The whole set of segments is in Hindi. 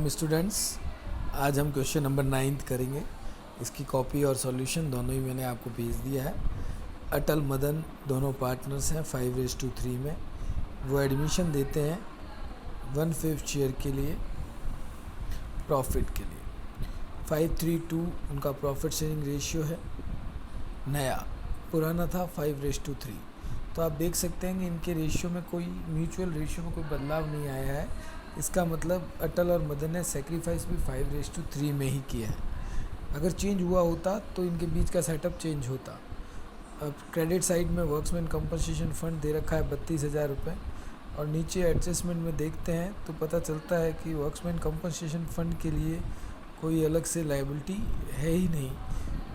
Welcome students. आज हम क्वेश्चन नंबर 9 करेंगे। इसकी कॉपी और सॉल्यूशन दोनों ही मैंने आपको भेज दिया है। अटल मदन दोनों पार्टनर्स हैं 5:3 में। वो एडमिशन देते हैं 1/5 शेयर के लिए, प्रॉफिट के लिए। 5:3:2 उनका प्रॉफिट शेयरिंग रेशियो है। नया, पुराना था 5:3। तो आप देख सकते हैं कि इनके रेशियो में कोई म्यूचुअल रेशियो में कोई बदलाव नहीं आया है। इसका मतलब अटल और मदन ने सेक्रीफाइस भी 5:3 में ही किया है। अगर चेंज हुआ होता तो इनके बीच का सेटअप चेंज होता। अब क्रेडिट साइड में वर्क्समैन कंपनसेशन फ़ंड दे रखा है 32,000 रुपये, और नीचे एडजस्टमेंट में देखते हैं तो पता चलता है कि वर्क्समैन कंपनसेशन फ़ंड के लिए कोई अलग से लायबिलिटी है ही नहीं।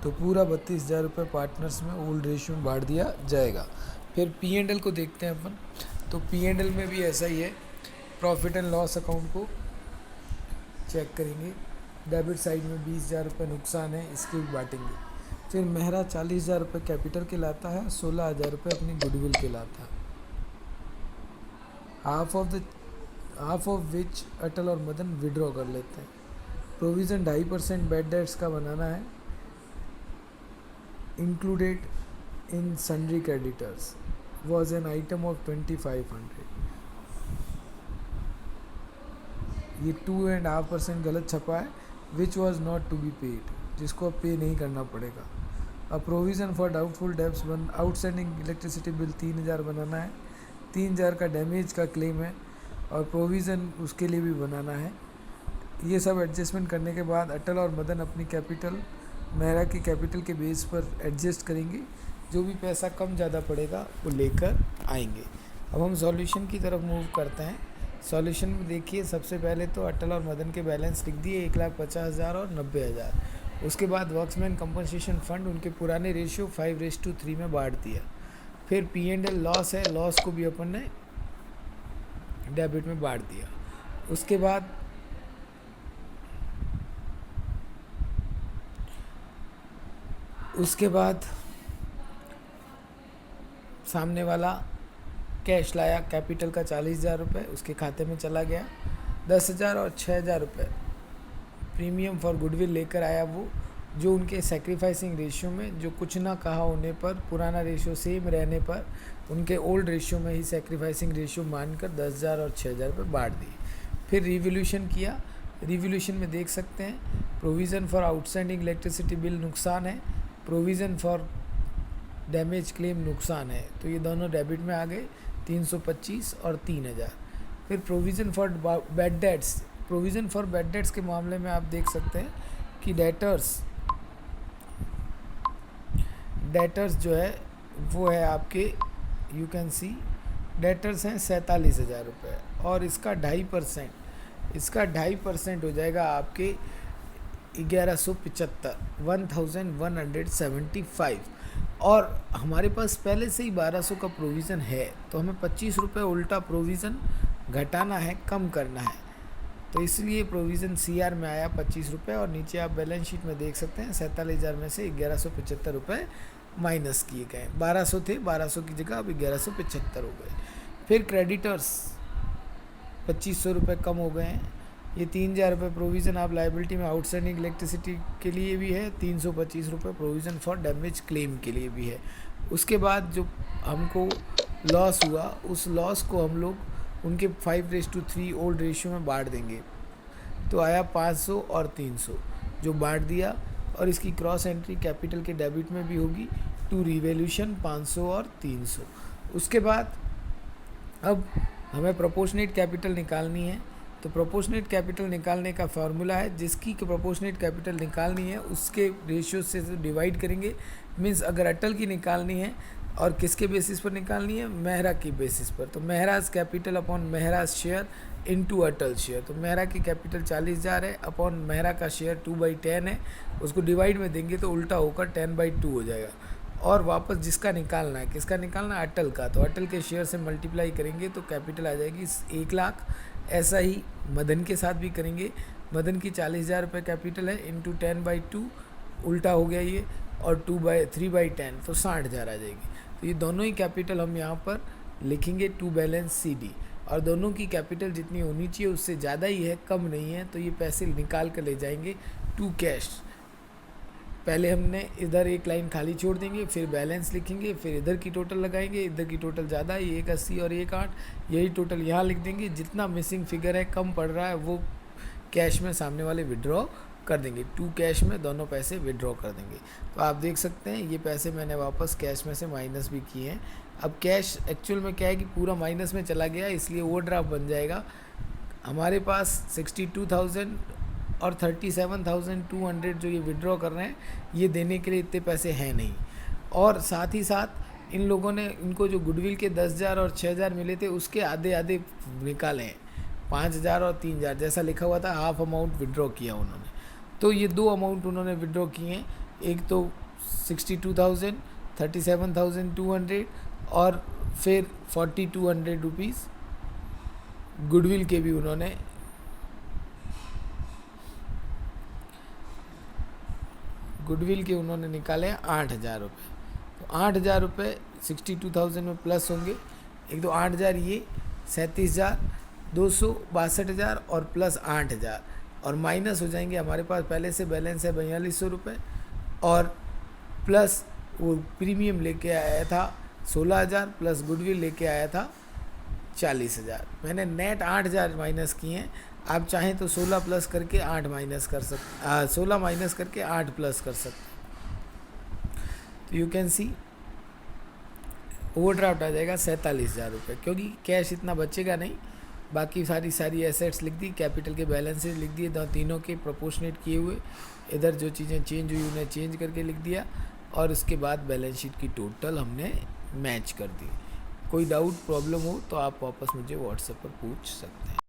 तो पूरा 32,000 रुपये पार्टनर्स में ओल्ड रेशियो में बांट दिया जाएगा। फिर P&L को देखते हैं अपन। तो P&L में भी ऐसा ही है। प्रॉफिट एंड लॉस अकाउंट को चेक करेंगे। डेबिट साइड में 20,000 रुपये नुकसान है, इसके भी बांटेंगे। फिर मेहरा 40,000 रुपये कैपिटल के लाता है, 16,000 रुपये अपनी गुडविल के लाता है। हाफ ऑफ विच अटल और मदन विड्रॉ कर लेते हैं। प्रोविज़न 2.5% बैड डेट्स का बनाना है, included in sundry creditors was an item of 2500। ये 2.5% गलत छपा है, which was not to be paid, जिसको अब पे नहीं करना पड़ेगा। अब provision for doubtful debts outstanding electricity bill 3,000 बनाना है। 3,000 का डैमेज का क्लेम है और प्रोविज़न उसके लिए भी बनाना है। ये सब एडजस्टमेंट करने के बाद अटल और मदन अपनी कैपिटल मेहरा की कैपिटल के बेस पर एडजस्ट करेंगे। जो भी पैसा कम ज़्यादा पड़ेगा वो लेकर आएंगे। अब हम सॉल्यूशन की तरफ मूव करते हैं। सॉल्यूशन में देखिए, सबसे पहले तो अटल और मदन के बैलेंस लिख दिए 1,50,000 और 90,000। उसके बाद वर्क्समैन कंपनसेशन फ़ंड उनके पुराने रेशियो 5:3 में बांट दिया। फिर P&L लॉस है, लॉस को भी अपन ने डेबिट में बांट दिया। उसके बाद सामने वाला कैश लाया, कैपिटल का 40,000 रुपये उसके खाते में चला गया। 10,000 और 6,000 रुपये प्रीमियम फॉर गुडविल लेकर आया वो, जो उनके सेक्रीफाइसिंग रेशियो में, जो कुछ ना कहा होने पर, पुराना रेशियो सेम रहने पर, उनके ओल्ड रेशियो में ही सेक्रीफाइसिंग रेशियो मानकर 10,000 और 6,000 रुपये बांट दिए। फिर रिवोल्यूशन किया। रिवोल्यूशन में देख सकते हैं provision for outstanding electricity bill नुकसान है, प्रोविज़न फॉर डैमेज क्लेम नुकसान है, तो ये दोनों डेबिट में आ गए, 325 और 3,000। फिर provision for bad debts, provision for bad debts के मामले में आप देख सकते हैं कि डेटर्स जो है वो है आपके, यू कैन सी डेटर्स हैं 47,000 रुपये, और इसका 2.5% हो जाएगा आपके 1175, 1175। और हमारे पास पहले से ही 1200 का प्रोविज़न है, तो हमें 25 रुपये उल्टा प्रोविज़न घटाना है, कम करना है। तो इसलिए प्रोविज़न CR में आया 25 रुपये, और नीचे आप बैलेंस शीट में देख सकते हैं 47,000 में से 1175 रुपये माइनस किए गए। 1200 थे, 1200 की जगह अब 1175 हो गए। फिर क्रेडिटर्स 2,500 रुपये कम हो गए हैं। ये 3,000 रुपये प्रोविज़न आप लाइबिलिटी में आउटस्टैंडिंग इलेक्ट्रिसिटी के लिए भी है, 325 रुपये प्रोविज़न फॉर डैमेज क्लेम के लिए भी है। उसके बाद जो हमको लॉस हुआ, उस लॉस को हम लोग उनके 5:3 ओल्ड रेशियो में बांट देंगे। तो आया 500 और 300 जो बांट दिया, और इसकी क्रॉस एंट्री कैपिटल के डेबिट में भी होगी टू रिवोल्यूशन 500 और 300। उसके बाद अब हमें प्रोपोर्शनेट कैपिटल निकालनी है। तो प्रोपोर्शनेट कैपिटल निकालने का फार्मूला है, जिसकी प्रोपोर्शनेट कैपिटल निकालनी है उसके रेशियो से डिवाइड करेंगे। मीन्स अगर अटल की निकालनी है, और किसके बेसिस पर निकालनी है, मेहरा की बेसिस पर, तो Mehraj capital upon Mehraj share into Atal share. तो मेहरा की कैपिटल 40,000 है, अपॉन मेहरा का शेयर 2/10 है, उसको डिवाइड में देंगे तो उल्टा होकर 10/2 हो जाएगा। और वापस जिसका निकालना है, किसका निकालना है, अटल का, तो अटल के शेयर से मल्टीप्लाई करेंगे तो कैपिटल आ जाएगी 1,00,000। ऐसा ही मदन के साथ भी करेंगे। मदन की 40,000 रुपये कैपिटल है, इंटू 10/2 उल्टा हो गया ये, और 3/10 तो 60,000 आ जाएगी। तो ये दोनों ही कैपिटल हम यहाँ पर लिखेंगे टू बैलेंस CD। और दोनों की कैपिटल जितनी होनी चाहिए उससे ज़्यादा ही है, कम नहीं है, तो ये पैसे निकाल कर ले जाएंगे टू कैश। पहले हमने इधर एक लाइन खाली छोड़ देंगे, फिर बैलेंस लिखेंगे, फिर इधर की टोटल लगाएंगे, इधर की टोटल ज़्यादा है 180 और 1.8, यही टोटल यहाँ लिख देंगे। जितना मिसिंग फिगर है, कम पड़ रहा है, वो कैश में सामने वाले विड्रॉ कर देंगे, टू कैश में दोनों पैसे विड्रॉ कर देंगे। तो आप देख सकते हैं ये पैसे मैंने वापस कैश में से माइनस भी किए हैं। अब कैश एक्चुअल में क्या है कि पूरा माइनस में चला गया, इसलिए ओवरड्राफ्ट बन जाएगा। हमारे पास 62,000 और 37,200 जो ये विड्रॉ कर रहे हैं, ये देने के लिए इतने पैसे हैं नहीं। और साथ ही साथ इन लोगों ने, इनको जो गुडविल के 10,000 और 6,000 मिले थे उसके आधे आधे निकाले हैं, 5,000 और 3,000 जैसा लिखा हुआ था, हाफ अमाउंट विड्रॉ किया उन्होंने। तो ये दो अमाउंट उन्होंने विड्रॉ किए हैं, एक तो 62,000, 37,200 और फिर 4,200 रुपीज़ गुडविल के भी उन्होंने निकाले हैं 8,000 रुपये। तो 8,000 रुपये 62,000 में प्लस होंगे, एक तो 8,000 ये 37,200 62,000 और प्लस 8,000 और माइनस हो जाएंगे। हमारे पास पहले से बैलेंस है 4,200 रुपये और प्लस वो प्रीमियम लेके आया था 16,000 प्लस गुडविल लेके आया था 40,000। मैंने नेट 8,000 माइनस किए हैं। आप चाहें तो 16 प्लस करके 8 माइनस कर सकते, 16 माइनस करके 8 प्लस कर सकते। तो यू कैन सी ओवरड्राफ्ट आ जाएगा 47,000 रुपये, क्योंकि कैश इतना बचेगा नहीं। बाकी सारी एसेट्स लिख दी, कैपिटल के बैलेंसेज लिख दिए, तीनों के प्रोपोर्शनेट किए हुए, इधर जो चीज़ें चेंज हुई उन्हें चेंज करके लिख दिया और उसके बाद बैलेंस शीट की टोटल हमने मैच कर दी। कोई डाउट प्रॉब्लम हो तो आप वापस मुझे व्हाट्सएप पर पूछ सकते हैं।